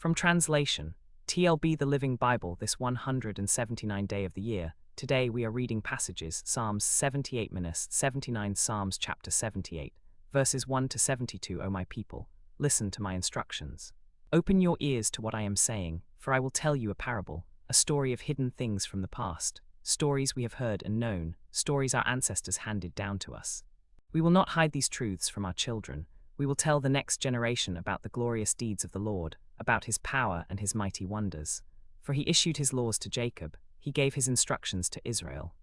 From translation, TLB the Living Bible this 179 day of the year. Today we are reading passages Psalms 78-79 Psalms chapter 78, verses 1 to 72. O my people, listen to my instructions. Open your ears to what I am saying, for I will tell you a parable, a story of hidden things from the past, stories we have heard and known, stories our ancestors handed down to us. We will not hide these truths from our children. We will tell the next generation about the glorious deeds of the Lord, about his power and his mighty wonders. For he issued his laws to Jacob, he gave his instructions to Israel.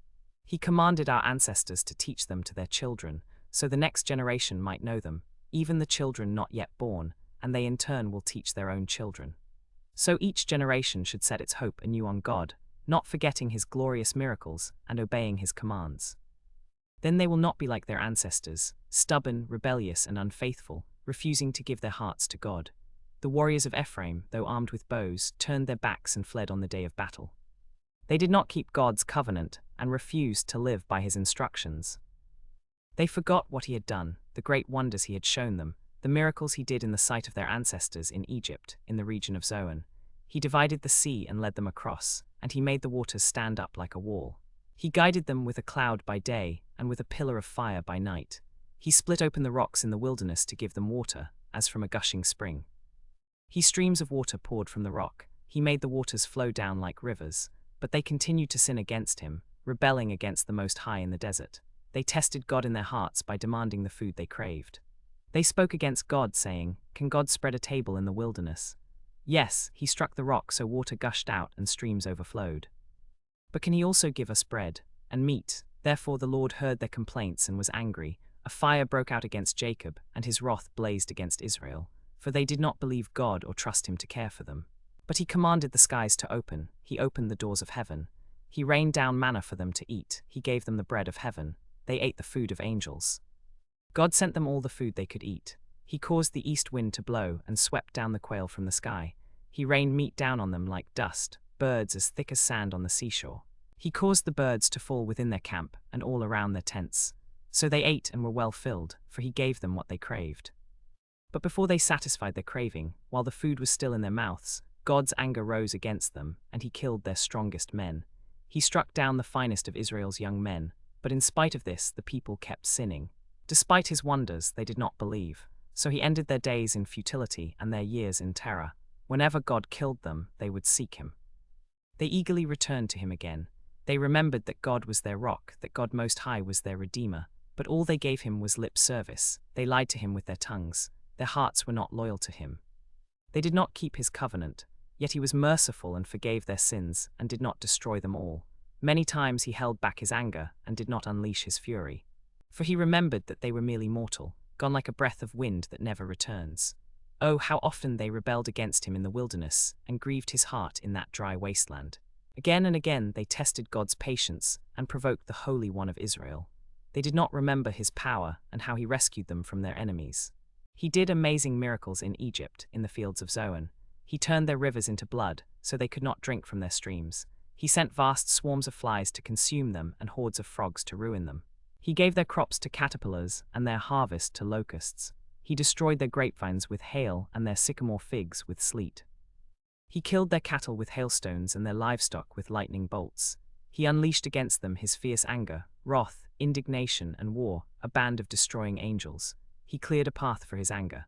He commanded our ancestors to teach them to their children, so the next generation might know them, even the children not yet born, and they in turn will teach their own children. So each generation should set its hope anew on God, not forgetting his glorious miracles and obeying his commands. Then they will not be like their ancestors, stubborn, rebellious, and unfaithful, refusing to give their hearts to God. The warriors of Ephraim, though armed with bows, turned their backs and fled on the day of battle. They did not keep God's covenant and refused to live by his instructions. They forgot what he had done, the great wonders he had shown them, the miracles he did in the sight of their ancestors in Egypt, in the region of Zoan. He divided the sea and led them across, and he made the waters stand up like a wall. He guided them with a cloud by day and with a pillar of fire by night. He split open the rocks in the wilderness to give them water, as from a gushing spring. Streams of water poured from the rock. He made the waters flow down like rivers, but they continued to sin against him, rebelling against the Most High in the desert. They tested God in their hearts by demanding the food they craved. They spoke against God, saying, "Can God spread a table in the wilderness?" Yes, he struck the rock so water gushed out and streams overflowed. But can he also give us bread and meat? Therefore the Lord heard their complaints and was angry. A fire broke out against Jacob, and his wrath blazed against Israel, for they did not believe God or trust him to care for them. But he commanded the skies to open, he opened the doors of heaven. He rained down manna for them to eat, he gave them the bread of heaven. They ate the food of angels. God sent them all the food they could eat. He caused the east wind to blow and swept down the quail from the sky. He rained meat down on them like dust, birds as thick as sand on the seashore. He caused the birds to fall within their camp and all around their tents. So they ate and were well filled, for he gave them what they craved. But before they satisfied their craving, while the food was still in their mouths, God's anger rose against them, and he killed their strongest men. He struck down the finest of Israel's young men, but in spite of this the people kept sinning. Despite his wonders, they did not believe. So he ended their days in futility and their years in terror. Whenever God killed them, they would seek him. They eagerly returned to him again. They remembered that God was their rock, that God Most High was their Redeemer. But all they gave him was lip service. They lied to him with their tongues. Their hearts were not loyal to him. They did not keep his covenant, yet he was merciful and forgave their sins and did not destroy them all. Many times he held back his anger and did not unleash his fury. For he remembered that they were merely mortal, gone like a breath of wind that never returns. Oh, how often they rebelled against him in the wilderness and grieved his heart in that dry wasteland. Again and again they tested God's patience and provoked the Holy One of Israel. They did not remember his power and how he rescued them from their enemies. He did amazing miracles in Egypt, in the fields of Zoan. He turned their rivers into blood, so they could not drink from their streams. He sent vast swarms of flies to consume them and hordes of frogs to ruin them. He gave their crops to caterpillars and their harvest to locusts. He destroyed their grapevines with hail and their sycamore figs with sleet. He killed their cattle with hailstones and their livestock with lightning bolts. He unleashed against them his fierce anger, wrath, indignation, and war, a band of destroying angels. He cleared a path for his anger.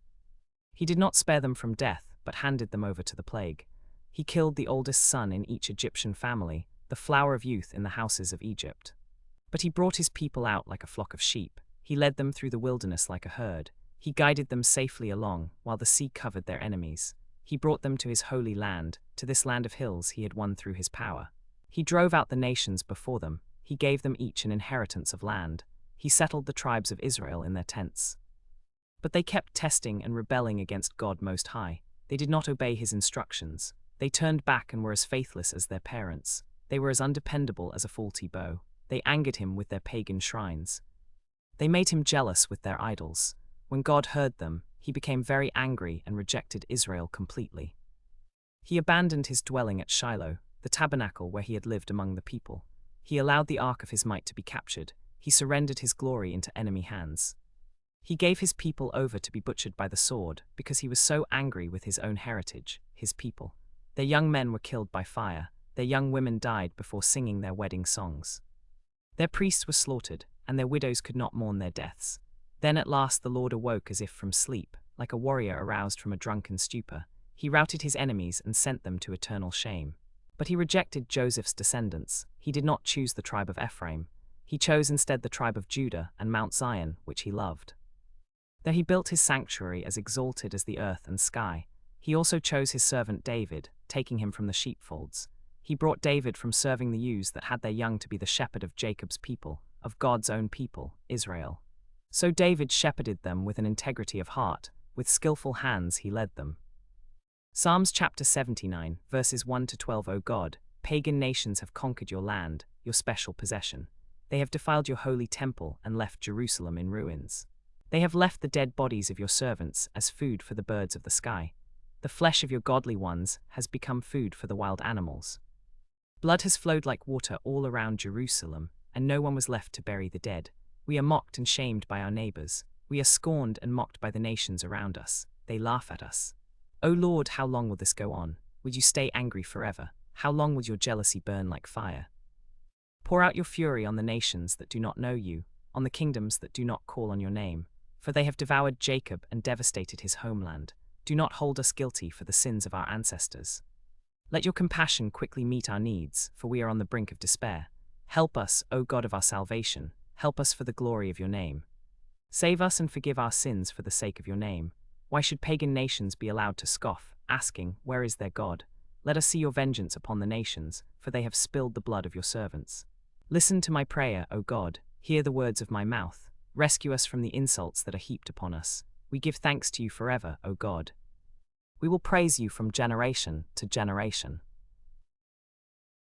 He did not spare them from death, but handed them over to the plague. He killed the oldest son in each Egyptian family, the flower of youth in the houses of Egypt. But he brought his people out like a flock of sheep. He led them through the wilderness like a herd. He guided them safely along, while the sea covered their enemies. He brought them to his holy land, to this land of hills he had won through his power. He drove out the nations before them. He gave them each an inheritance of land. He settled the tribes of Israel in their tents. But they kept testing and rebelling against God Most High. They did not obey his instructions. They turned back and were as faithless as their parents. They were as undependable as a faulty bow. They angered him with their pagan shrines. They made him jealous with their idols. When God heard them, he became very angry and rejected Israel completely. He abandoned his dwelling at Shiloh, the tabernacle where he had lived among the people. He allowed the ark of his might to be captured. He surrendered his glory into enemy hands. He gave his people over to be butchered by the sword because he was so angry with his own heritage. his people. Their young men were killed by fire, their young women died before singing their wedding songs. Their priests were slaughtered, and their widows could not mourn their deaths. Then at last the Lord awoke as if from sleep, like a warrior aroused from a drunken stupor. He routed his enemies and sent them to eternal shame. But he rejected Joseph's descendants. He did not choose the tribe of Ephraim. He chose instead the tribe of Judah and Mount Zion, which he loved. There he built his sanctuary as exalted as the earth and sky. He also chose his servant David, taking him from the sheepfolds. He brought David from serving the ewes that had their young to be the shepherd of Jacob's people, of God's own people, Israel. So David shepherded them with an integrity of heart, with skillful hands he led them. Psalms chapter 79, verses 1 to 12. O God, pagan nations have conquered your land, your special possession. They have defiled your holy temple and left Jerusalem in ruins. They have left the dead bodies of your servants as food for the birds of the sky. The flesh of your godly ones has become food for the wild animals. Blood has flowed like water all around Jerusalem, and no one was left to bury the dead. We are mocked and shamed by our neighbors. We are scorned and mocked by the nations around us. They laugh at us. O Lord, how long will this go on? Will you stay angry forever? How long will your jealousy burn like fire? Pour out your fury on the nations that do not know you, on the kingdoms that do not call on your name. For they have devoured Jacob and devastated his homeland. Do not hold us guilty for the sins of our ancestors. Let your compassion quickly meet our needs, for we are on the brink of despair. Help us, O God of our salvation. Help us for the glory of your name. Save us and forgive our sins for the sake of your name. Why should pagan nations be allowed to scoff, asking, where is their God? Let us see your vengeance upon the nations, for they have spilled the blood of your servants. Listen to my prayer, O God. Hear the words of my mouth. Rescue us from the insults that are heaped upon us. We give thanks to you forever, O God. We will praise you from generation to generation.